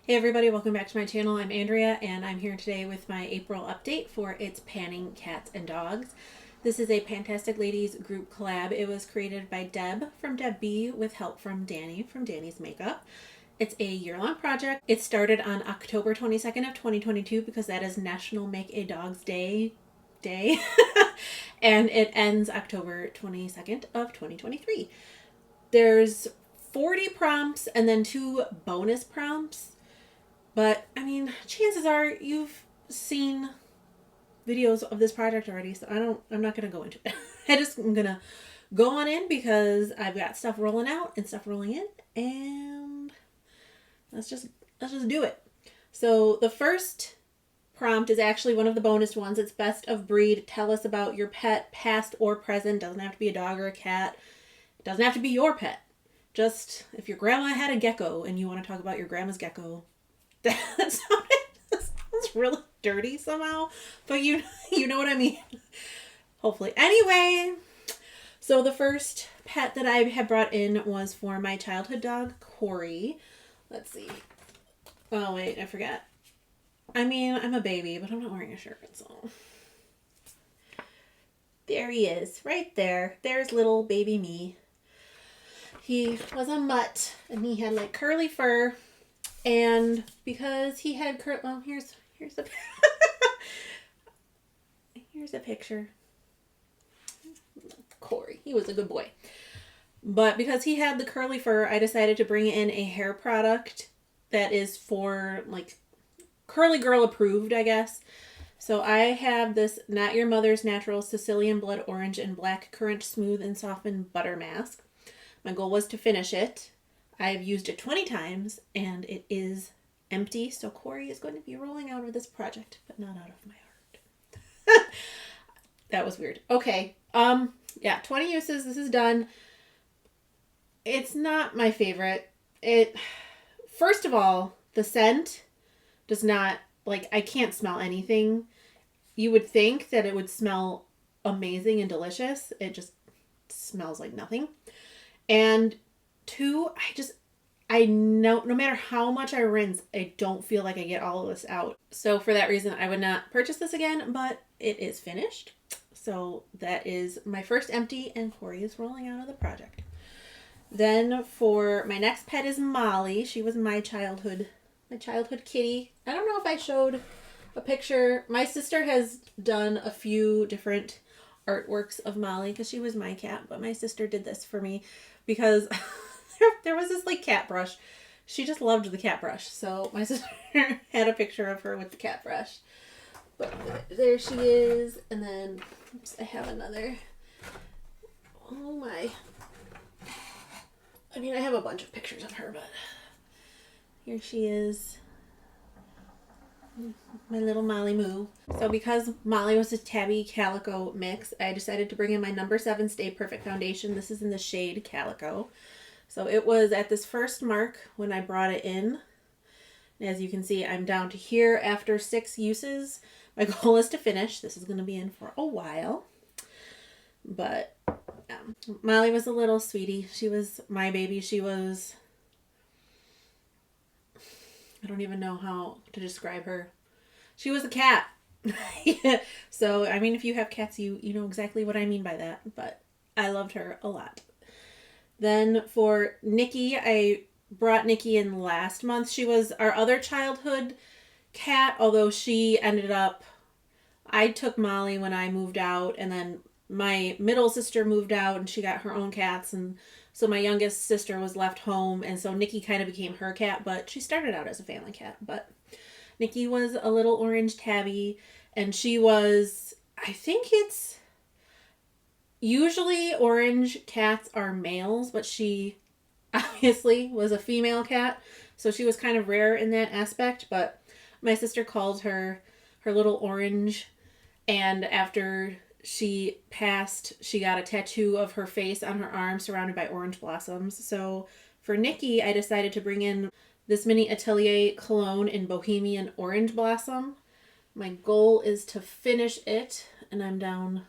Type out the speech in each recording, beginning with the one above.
Hey everybody, welcome back to my channel. I'm Andrea and I'm here today with my April update for It's Panning Cats and Dogs. This is a Fantastic Ladies group collab. It was created by Deb from Deb B with help from Dannie from Dannie's Makeup. It's a year-long project. It started on October 22nd of 2022 because that is National Make a Dog's Day. And it ends October 22nd of 2023. There's 40 prompts and then 2 bonus prompts. But, I mean, chances are you've seen videos of this project already, so I'm not going to go into it. I'm going to go on in because I've got stuff rolling out and stuff rolling in, and let's just do it. So the first prompt is actually one of the bonus ones. It's best of breed. Tell us about your pet, past or present. Doesn't have to be a dog or a cat. It doesn't have to be your pet. Just if your grandma had a gecko and you want to talk about your grandma's gecko, that sounds really dirty somehow, but you know what I mean. Hopefully. Anyway, so the first pet that I had brought in was for my childhood dog, Corey. Let's see. Oh, wait, I forgot. I mean, I'm a baby, but I'm not wearing a shirt, so. There he is, right there. There's little baby me. He was a mutt, and he had like curly fur. And because he had well, here's a here's a picture. Corey, he was a good boy. But because he had the curly fur, I decided to bring in a hair product that is for like curly girl approved, I guess. So I have this Not Your Mother's Natural Sicilian Blood Orange and Black Currant Smooth and Softened Butter Mask. My goal was to finish it. I've used it 20 times and it is empty. So Corey is going to be rolling out of this project, but not out of my heart. That was weird. Okay. Yeah, 20 uses. This is done. It's not my favorite. First of all, the scent does not, like, I can't smell anything. You would think that it would smell amazing and delicious. It just smells like nothing. And 2, I know no matter how much I rinse, I don't feel like I get all of this out. So for that reason, I would not purchase this again, but it is finished. So that is my first empty, and Corey is rolling out of the project. Then for my next pet is Molly. She was my childhood kitty. I don't know if I showed a picture. My sister has done a few different artworks of Molly because she was my cat, but my sister did this for me because there was this like cat brush. She just loved the cat brush. So my sister had a picture of her with the cat brush. But there she is. And then oops, I have another. Oh my. I mean, I have a bunch of pictures of her, but here she is. My little Molly Moo. So because Molly was a tabby calico mix, I decided to bring in my number 7 Stay Perfect foundation. This is in the shade Calico. So it was at this first mark when I brought it in. As you can see, I'm down to here after 6 uses. My goal is to finish. This is going to be in for a while. But Molly was a little sweetie. She was my baby. I don't even know how to describe her. She was a cat. So, I mean, if you have cats, you know exactly what I mean by that. But I loved her a lot. Then for Nikki, I brought Nikki in last month. She was our other childhood cat, although she ended up... I took Molly when I moved out, and then my middle sister moved out, and she got her own cats, and so my youngest sister was left home, and so Nikki kind of became her cat, but she started out as a family cat. But Nikki was a little orange tabby, and she was, I think it's, usually orange cats are males, but she obviously was a female cat, so she was kind of rare in that aspect, but my sister called her little orange, and after she passed, she got a tattoo of her face on her arm surrounded by orange blossoms. So for Nikki, I decided to bring in this mini Atelier cologne in Bohemian Orange Blossom. My goal is to finish it, and I'm down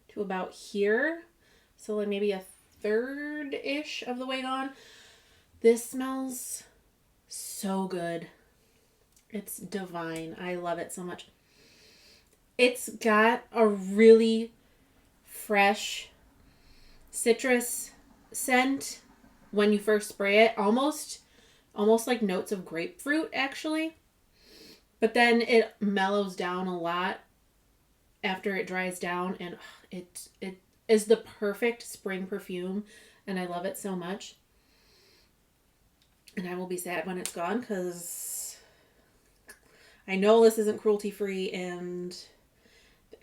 to about here. So like maybe a third-ish of the way gone. This smells So good. It's divine. I love it so much. It's got a really fresh citrus scent when you first spray it, almost like notes of grapefruit actually. But then it mellows down a lot after it dries down, and it is the perfect spring perfume, and I love it so much. And I will be sad when it's gone because I know this isn't cruelty free, and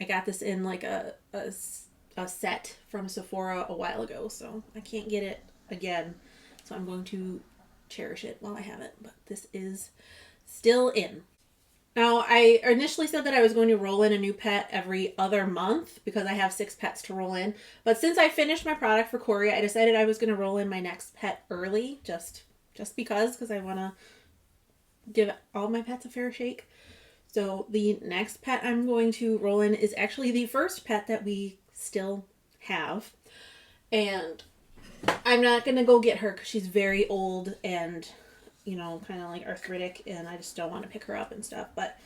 I got this in like a set from Sephora a while ago, so I can't get it again. So I'm going to cherish it while I have it. But this is still in. Now, I initially said that I was going to roll in a new pet every other month because I have 6 pets to roll in. But since I finished my product for Corey, I decided I was going to roll in my next pet early, just because I want to give all my pets a fair shake. So the next pet I'm going to roll in is actually the first pet that we still have. And I'm not going to go get her because she's very old and, you know, kind of like arthritic, and I just don't want to pick her up and stuff. But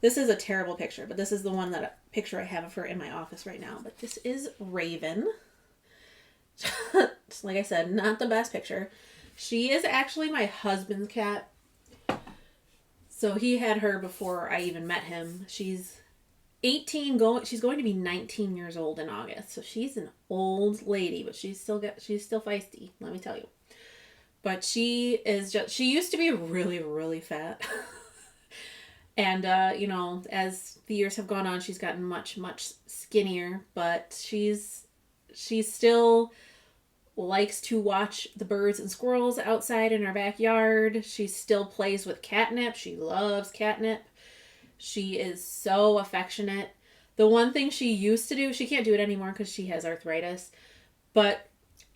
this is a terrible picture, but this is the one that picture I have of her in my office right now. But this is Raven. Like I said, not the best picture. She is actually my husband's cat. So he had her before I even met him. She's 18, she's going to be 19 years old in August. So she's an old lady, but she's still feisty, let me tell you. But she used to be really, really fat. And, you know, as the years have gone on, she's gotten much, much skinnier. But she's still likes to watch the birds and squirrels outside in our backyard. She still plays with catnip. She loves catnip. She is so affectionate. The one thing she used to do, she can't do it anymore because she has arthritis. But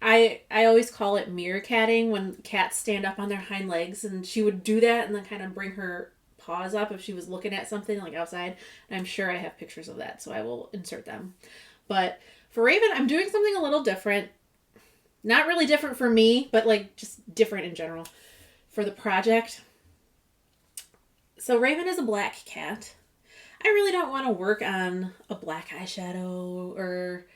I always call it meerkatting, when cats stand up on their hind legs, and she would do that and then kind of bring her paws up if she was looking at something like outside. And I'm sure I have pictures of that, so I will insert them. But for Raven, I'm doing something a little different. Not really different for me, but like just different in general for the project. So Raven is a black cat. I really don't want to work on a black eyeshadow or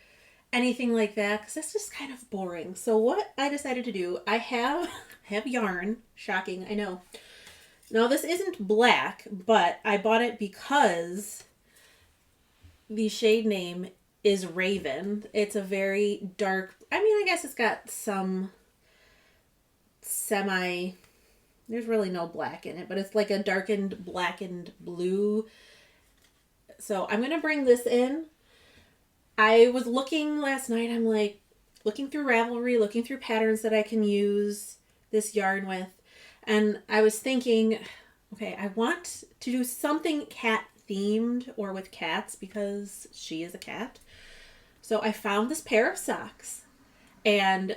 anything like that because that's just kind of boring. So what I decided to do, I have yarn. Shocking, I know. Now this isn't black, but I bought it because the shade name is Raven. It's a very dark, I mean, I guess it's got some there's really no black in it, but it's like a darkened blackened blue. So I'm going to bring this in. I was looking last night, I'm like looking through Ravelry, looking through patterns that I can use this yarn with. And I was thinking, okay, I want to do something cat themed or with cats because she is a cat. So I found this pair of socks, and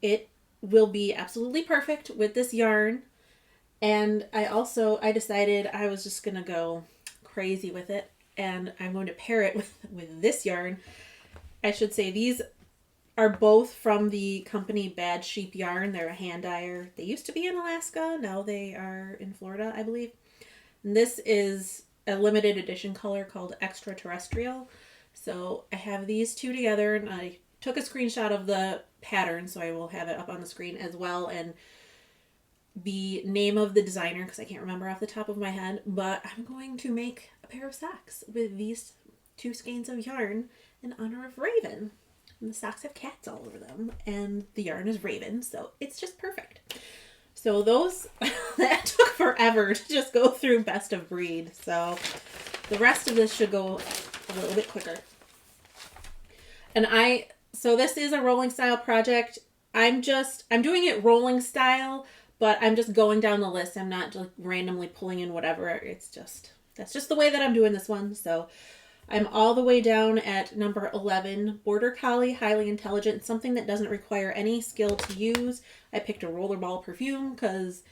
it will be absolutely perfect with this yarn. And I decided I was just going to go crazy with it, and I'm going to pair it with this yarn. I should say these are both from the company Bad Sheep Yarn. They're a hand dyer. They used to be in Alaska. Now they are in Florida, I believe. And this is a limited edition color called Extraterrestrial. So I have these two together, and I took a screenshot of the pattern, so I will have it up on the screen as well, and the name of the designer, because I can't remember off the top of my head, but I'm going to make a pair of socks with these 2 skeins of yarn in honor of Raven. And the socks have cats all over them, and the yarn is Raven, so it's just perfect. So those, that took forever to just go through best of breed, so the rest of this should go a little bit quicker. And so this is a rolling style project. I'm doing it rolling style, but I'm just going down the list. I'm not just randomly pulling in whatever. That's just the way that I'm doing this one. So I'm all the way down at number 11, Border Collie, highly intelligent, something that doesn't require any skill to use. I picked a rollerball perfume because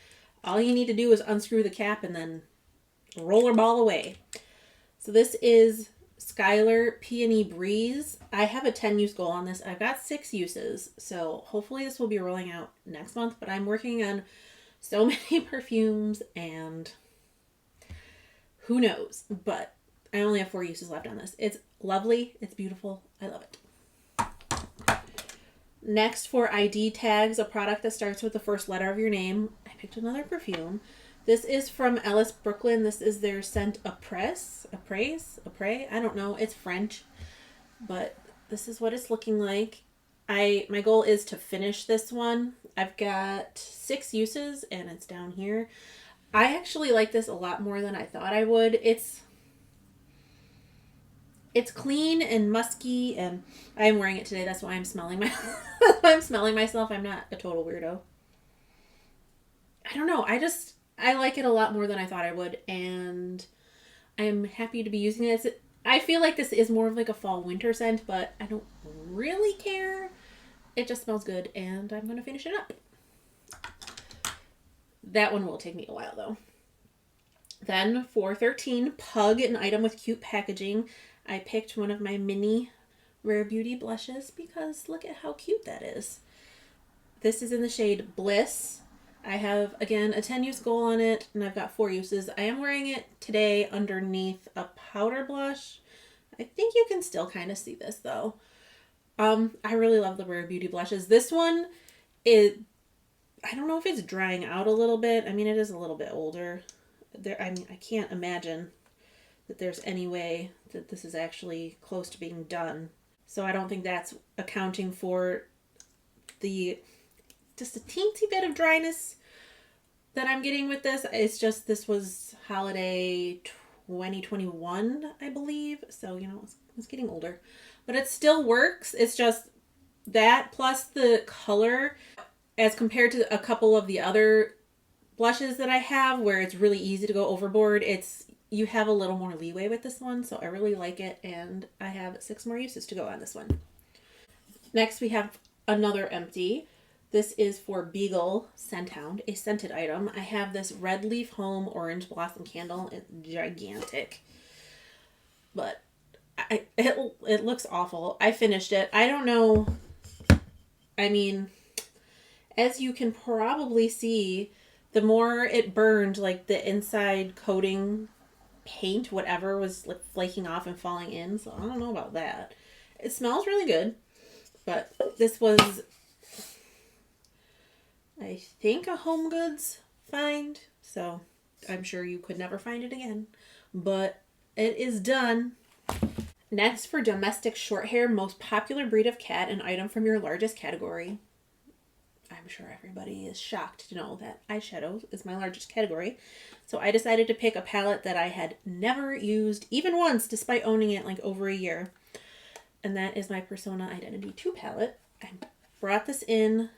all you need to do is unscrew the cap and then rollerball away. So this is Skylar Peony Breeze. I have a 10 use goal on this. I've got 6 uses, so hopefully this will be rolling out next month, but I'm working on so many perfumes, and who knows, but I only have 4 uses left on this. It's lovely. It's beautiful. I love it. Next, for ID tags, a product that starts with the first letter of your name. I picked another perfume. This is from Ellis Brooklyn. This is their scent Apres. I don't know. It's French, but this is what it's looking like. My goal is to finish this one. I've got 6 uses, and it's down here. I actually like this a lot more than I thought I would. It's clean and musky, and I'm wearing it today. That's why I'm smelling myself. I'm not a total weirdo. I don't know. I like it a lot more than I thought I would, and I'm happy to be using it. I feel like this is more of like a fall winter scent, but I don't really care. It just smells good, and I'm going to finish it up. That one will take me a while, though. Then for 13, Pug, an item with cute packaging. I picked one of my mini Rare Beauty blushes because look at how cute that is. This is in the shade Bliss. I have, again, a 10 use goal on it, and I've got 4 uses. I am wearing it today underneath a powder blush. I think you can still kind of see this, though. I really love the Rare Beauty blushes. This one is, I don't know if it's drying out a little bit. I mean, it is a little bit older. I can't imagine that there's any way that this is actually close to being done. So I don't think that's accounting for just a teensy bit of dryness that I'm getting with this. It's just, this was holiday 2021, I believe. So, it's getting older. But it still works. It's just that plus the color as compared to a couple of the other blushes that I have where it's really easy to go overboard. You have a little more leeway with this one, so I really like it, and I have 6 more uses to go on this one. Next, we have another empty. This is for Beagle Scent Hound, a scented item. I have this Red Leaf Home Orange Blossom Candle. It's gigantic, but it looks awful. I finished it. I don't know. I mean, as you can probably see, the more it burned, like the inside coating paint, whatever, was like flaking off and falling in. So I don't know about that. It smells really good, but this was, I think, a Home Goods find. So I'm sure you could never find it again, but it is done. Next, for domestic short hair, most popular breed of cat, an item from your largest category. I'm sure everybody is shocked to know that eyeshadow is my largest category. So I decided to pick a palette that I had never used even once, despite owning it like over a year. And that is my Persona Identity 2 palette. I brought this in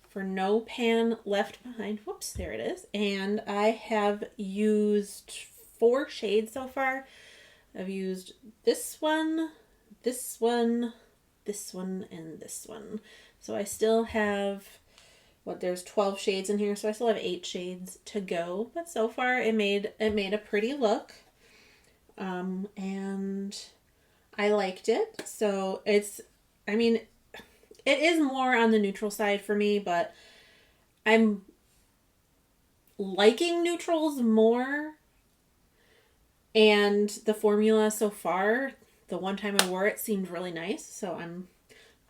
for No Pan Left Behind. Whoops, there it is. And I have used 4 shades so far. I've used this one, this one, this one, and this one. So I still have, there's 12 shades in here, so I still have 8 shades to go. But so far, it made a pretty look, and I liked it. So it is more on the neutral side for me, but I'm liking neutrals more. And the formula so far, the one time I wore it, seemed really nice. So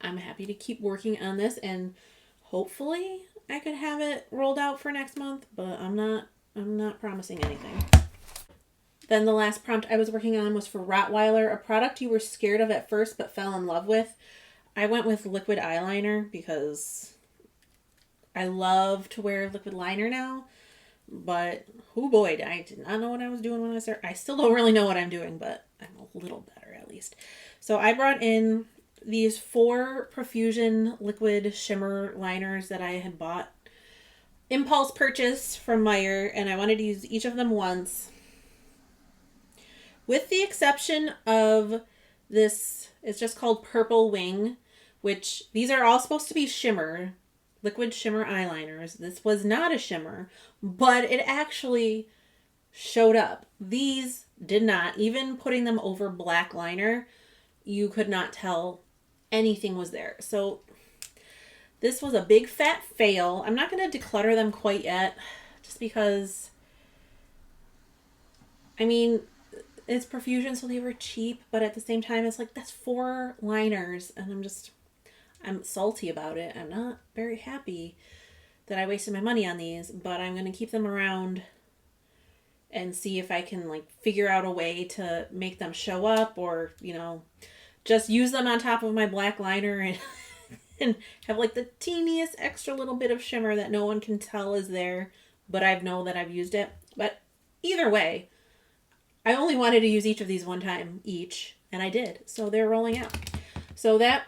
I'm happy to keep working on this, and hopefully I could have it rolled out for next month, but I'm not promising anything. Then the last prompt I was working on was for Rottweiler, a product you were scared of at first but fell in love with. I went with liquid eyeliner because I love to wear liquid liner now, but oh boy, I did not know what I was doing when I started. I still don't really know what I'm doing, but I'm a little better at least. So I brought in these 4 Profusion liquid shimmer liners that I had bought impulse purchase from Meijer, and I wanted to use each of them once. With the exception of this, it's just called Purple Wing, which these are all supposed to be shimmer, liquid shimmer eyeliners. This was not a shimmer, but it actually showed up. These did not. Even putting them over black liner, you could not tell anything was there. So This was a big fat fail. I'm not going to declutter them quite yet, just because, I mean, it's Profusion, so they were cheap, but at the same time, it's like, that's 4 liners, and I'm salty about it. I'm not very happy that I wasted my money on these, but I'm going to keep them around and see if I can, like, figure out a way to make them show up, or, you know, just use them on top of my black liner and and have, like, the teeniest extra little bit of shimmer that no one can tell is there, but I know that I've used it. But either way, I only wanted to use each of these one time each, and I did. So they're rolling out. So that,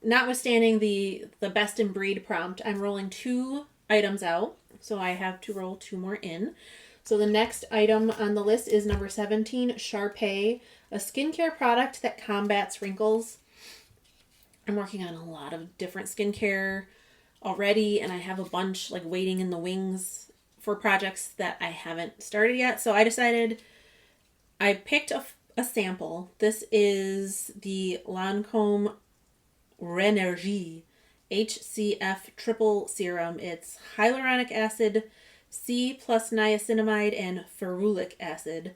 notwithstanding the best in breed prompt, I'm rolling 2 items out. So I have to roll 2 more in. So the next item on the list is number 17, Sharpay, a skincare product that combats wrinkles. I'm working on a lot of different skincare already, and I have a bunch like waiting in the wings for projects that I haven't started yet. So I decided, I picked a sample. This is the Lancome Rénergie HCF Triple Serum. It's hyaluronic acid, C plus niacinamide, and ferulic acid.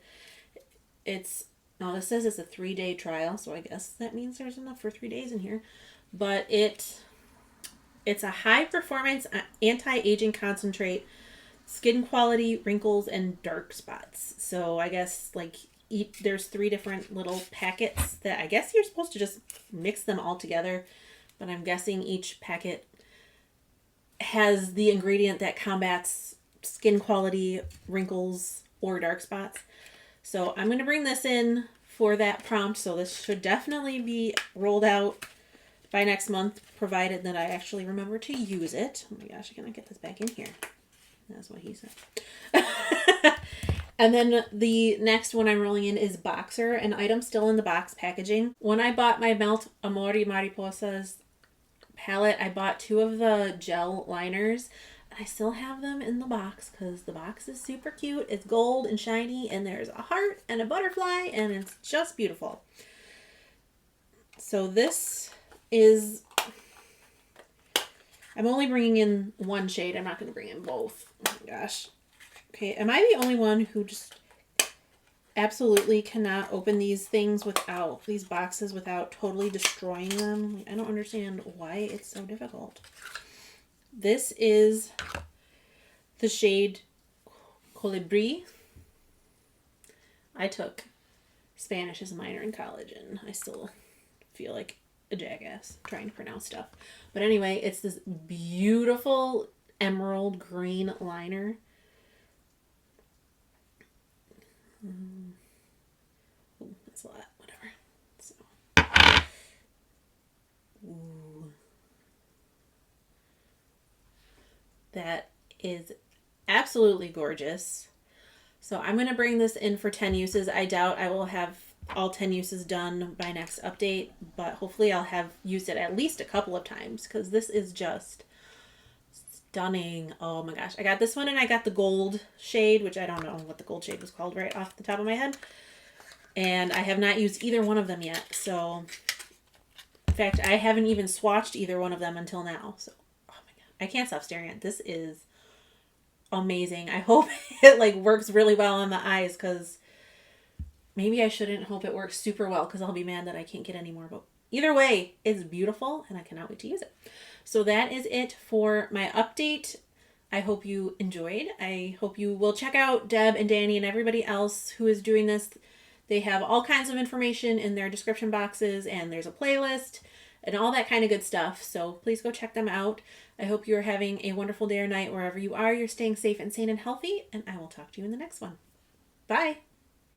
Now this says it's a 3-day trial, so I guess that means there's enough for 3 days in here. But it's a high performance anti-aging concentrate, skin quality, wrinkles, and dark spots. So I guess like there's 3 different little packets that I guess you're supposed to just mix them all together. But I'm guessing each packet has the ingredient that combats skin quality, wrinkles, or dark spots. So I'm going to bring this in for that prompt. So this should definitely be rolled out by next month, provided that I actually remember to use it. Oh my gosh, I cannot get this back in here. That's what he said. And then the next one I'm rolling in is Boxer, an item still in the box packaging. When I bought my Melt Amori Mariposas palette, I bought 2 of the gel liners. I still have them in the box because the box is super cute. It's gold and shiny, and there's a heart and a butterfly, and it's just beautiful. So this is, I'm only bringing in 1 shade. I'm not going to bring in both. Oh my gosh. Okay, am I the only one who just absolutely cannot open these boxes without totally destroying them? I don't understand why it's so difficult. This is the shade Colibri. I took Spanish as a minor in college, and I still feel like a jackass trying to pronounce stuff. But anyway, it's this beautiful emerald green liner. Oh, that's a lot. Whatever. So. Ooh. That is absolutely gorgeous. So I'm going to bring this in for 10 uses. I doubt I will have all 10 uses done by next update, but hopefully I'll have used it at least a couple of times because this is just stunning. Oh my gosh. I got this one, and I got the gold shade, which I don't know what the gold shade was called right off the top of my head. And I have not used either one of them yet. So, in fact, I haven't even swatched either one of them until now. So, oh my God. I can't stop staring at it. This is amazing. I hope it like works really well on the eyes, because maybe I shouldn't hope it works super well because I'll be mad that I can't get any more. But either way, it's beautiful, and I cannot wait to use it. So that is it for my update. I hope you enjoyed. I hope you will check out Deb and Danny and everybody else who is doing this. They have all kinds of information in their description boxes, and there's a playlist and all that kind of good stuff. So please go check them out. I hope you're having a wonderful day or night wherever you are. You're staying safe and sane and healthy, and I will talk to you in the next one. Bye.